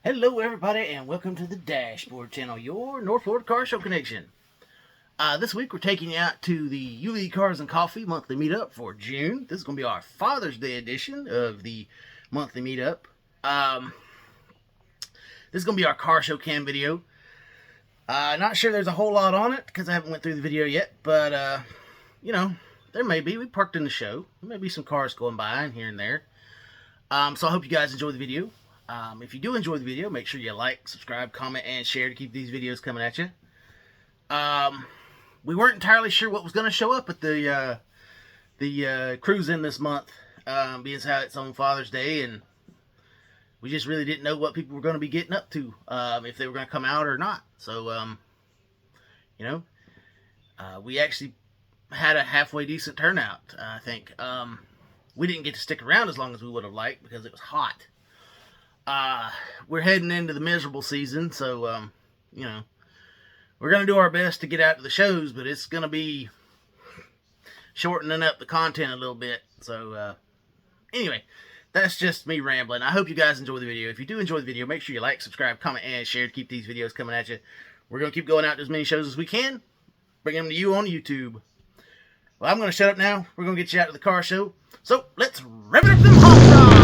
Hello, everybody, and welcome to the Dashboard Channel, your North Florida car show connection. This week, we're taking you out to the Yulee Cars and Coffee monthly meetup for June. This is going to be our Father's Day edition of the monthly meetup. This is going to be our car show cam video. Not sure there's a whole lot on it because I haven't went through the video yet, but there may be. We parked in the show. There may be some cars going by and here and there. So I hope you guys enjoy the video. If you do enjoy the video, make sure you like, subscribe, comment, and share to keep these videos coming at you. We weren't entirely sure what was going to show up at the cruise in this month, being how it's on Father's Day, and we just really didn't know what people were going to be getting up to, if they were going to come out or not. So, we actually had a halfway decent turnout, I think. We didn't get to stick around as long as we would have liked because it was hot. We're heading into the miserable season, so, we're going to do our best to get out to the shows, but it's going to be shortening up the content a little bit. So, anyway, that's just me rambling. I hope you guys enjoy the video. If you do enjoy the video, make sure you like, subscribe, comment, and share to keep these videos coming at you. We're going to keep going out to as many shows as we can, bring them to you on YouTube. Well, I'm going to shut up now. We're going to get you out to the car show. So, let's rev it up them hot rods!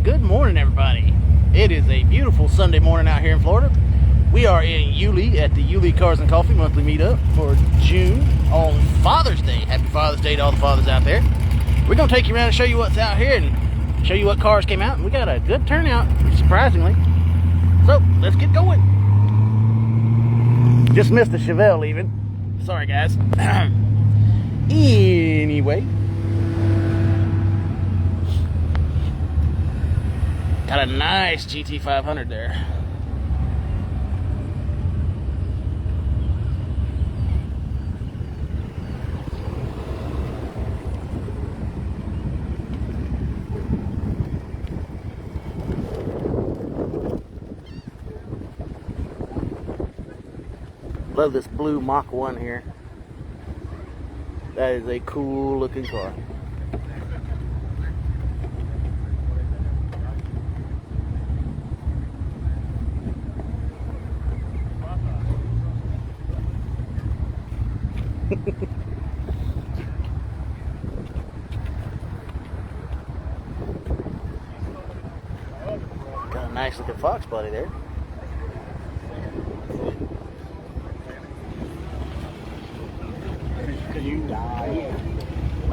Good morning, everybody. It is a beautiful Sunday morning out here in Florida. We are in Yulee at the Yulee Cars and Coffee monthly meetup for June on Father's Day. Happy Father's Day to all the fathers out there. We're going to take you around and show you what's out here and show you what cars came out. And we got a good turnout, surprisingly. So, let's get going. Just missed the Chevelle leaving. Sorry, guys. Anyway. Got a nice GT500 there. Love this blue Mach 1 here. That is a cool looking car. Got a nice looking Fox body there.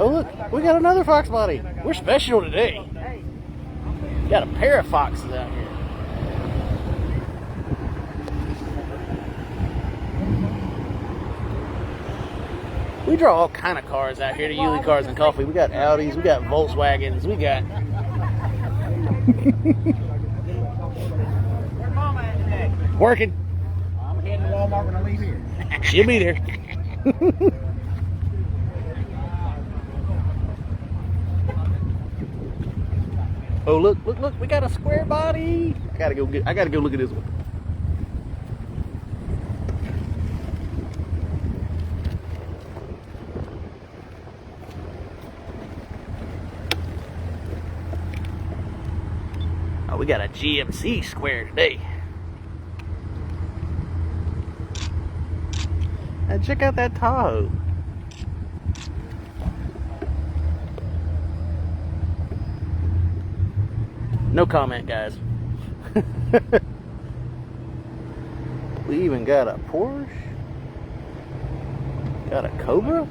Oh look, we got another Fox body. We're special today. Got a pair of Foxes out here. We draw all kind of cars out here to Yulee Cars and Coffee. We got Audis, we got Volkswagens, we got... Where's Mama at today? Working. I'm heading to Walmart when I leave here. She'll be there. Oh look, we got a square body. I gotta go look at this one. Oh, we got a GMC square today. And check out that Tahoe. No comment, guys. We even got a Porsche. Got a Cobra.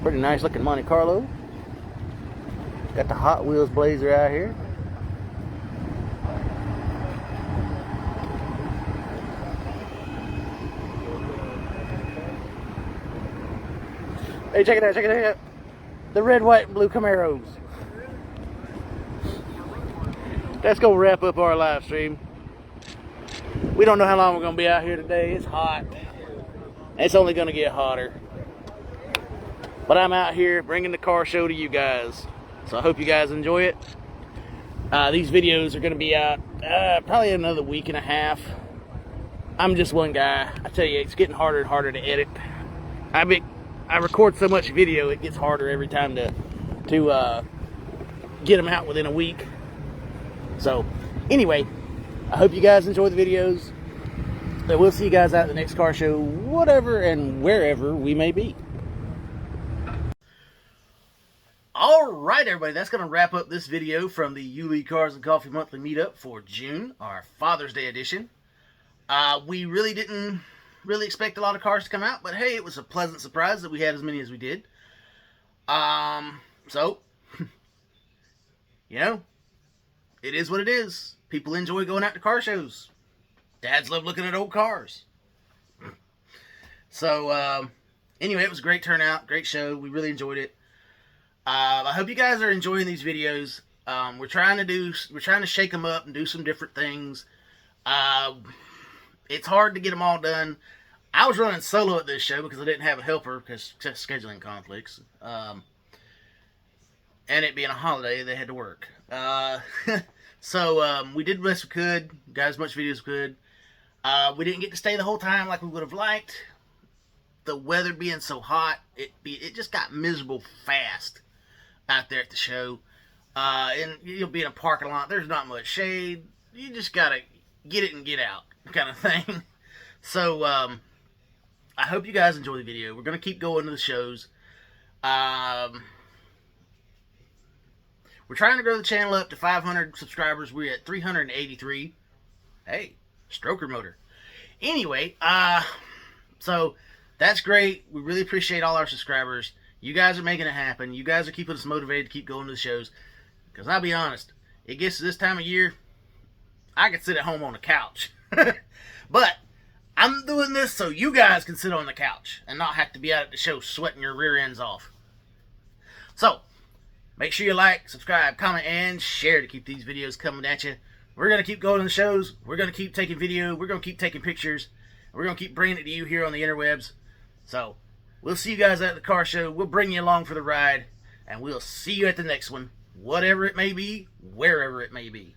Pretty nice looking Monte Carlo. Got the Hot Wheels Blazer out here. Hey, check it out. The red, white, and blue Camaros. That's gonna wrap up our live stream. We don't know how long we're gonna be out here today. It's hot. It's only gonna get hotter. But I'm out here bringing the car show to you guys. So I hope you guys enjoy it. These videos are gonna be out probably another week and a half. I'm just one guy. I tell you, it's getting harder and harder to edit. I record so much video, it gets harder every time to get them out within a week. So, anyway, I hope you guys enjoy the videos. And we'll see you guys out at the next car show, whatever and wherever we may be. Alright, everybody, that's going to wrap up this video from the Yulee Cars and Coffee monthly meetup for June, our Father's Day edition. We really didn't expect a lot of cars to come out, but hey, it was a pleasant surprise that we had as many as we did. So, you know, it is what it is. People enjoy going out to car shows. Dads love looking at old cars. So, anyway, it was a great turnout, great show. We really enjoyed it. I hope you guys are enjoying these videos. We're trying to shake them up and do some different things. It's hard to get them all done. I was running solo at this show because I didn't have a helper because scheduling conflicts. And it being a holiday, they had to work. So we did the best we could, got as much video as we could. We didn't get to stay the whole time like we would have liked. The weather being so hot, it just got miserable fast out there at the show. And you'll be in a parking lot. There's not much shade. You just gotta get it and get out kind of thing. So I hope you guys enjoy the video. We're gonna keep going to the shows. We're trying to grow the channel up to 500 subscribers. We're at 383. Hey, stroker motor. Anyway, so that's great. We really appreciate all our subscribers. You guys are making it happen. You guys are keeping us motivated to keep going to the shows. Because I'll be honest, it gets to this time of year, I could sit at home on the couch. But I'm doing this so you guys can sit on the couch and not have to be out at the show sweating your rear ends off. So, make sure you like, subscribe, comment, and share to keep these videos coming at you. We're going to keep going to the shows. We're going to keep taking video. We're going to keep taking pictures. We're going to keep bringing it to you here on the interwebs. So, we'll see you guys at the car show. We'll bring you along for the ride. And we'll see you at the next one. Whatever it may be, wherever it may be.